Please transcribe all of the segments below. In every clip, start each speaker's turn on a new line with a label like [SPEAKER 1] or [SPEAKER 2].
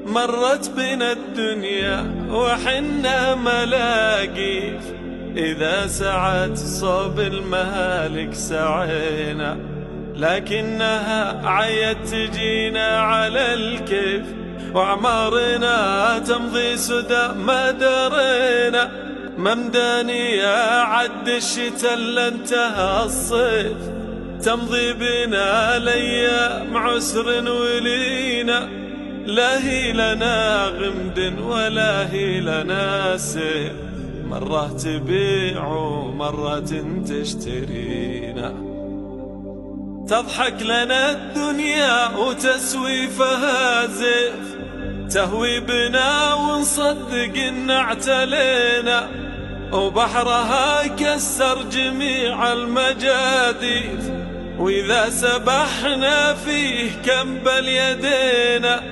[SPEAKER 1] مرت بنا الدنيا وحنا ملاقيف، إذا سعت صوب المهالك سعينا، لكنها عيت تجينا على الكيف، وأعمارنا تمضي سدى ما درينا. ممداني يا عد الشتا اللي انتهى الصيف، تمضي بنا الأيام عسر ولينا، لا هي لنا غمد ولا هي لنا سيف، مرة تبيع ومرة تشترينا. تضحك لنا الدنيا وتسويفها زيف، تهوي بنا ونصدق إن اعتلينا، وبحرها كسر جميع المجاديف، وإذا سبحنا فيه كنبل يدينا،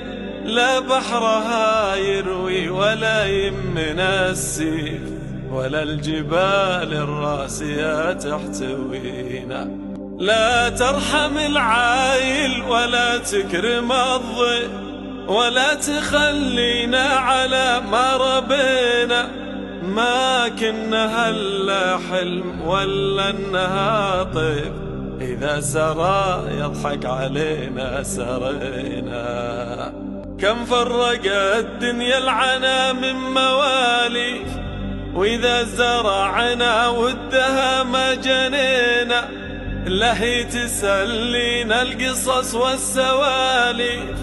[SPEAKER 1] لا بحرها يروي ولا يمنا السيف، ولا الجبال الراسية تحتوينا. لا ترحم العايل ولا تكرم الضيف، ولا تخلينا على ما ربينا، ما كنا هلا حلم ولا انها طيف، إذا سرى يضحك علينا سرينا. كم فرق الدنيا العنا من مواليف، وإذا زرعنا ودها ما جنينا، لهي تسلينا القصص والسواليف،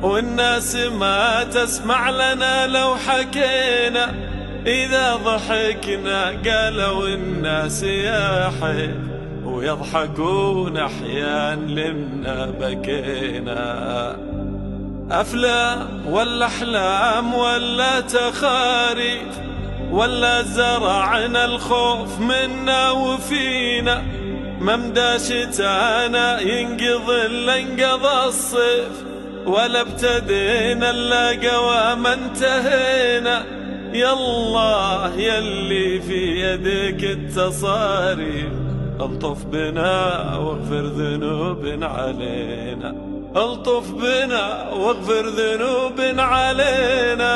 [SPEAKER 1] والناس ما تسمع لنا لو حكينا، إذا ضحكنا قالوا الناس يا حيف، ويضحكون أحيان لمنا بكينا. أفلام ولا أحلام ولا تخاريف، ولا زرعنا الخوف منا وفينا، ممدى شتانا ينقضي إلا انقضى الصيف، ولا ابتدينا إلا قوام انتهينا. يالله يلي في يدك التصاريف، الطف بنا واغفر ذنوب علينا، الطف بنا واغفر ذنوب علينا.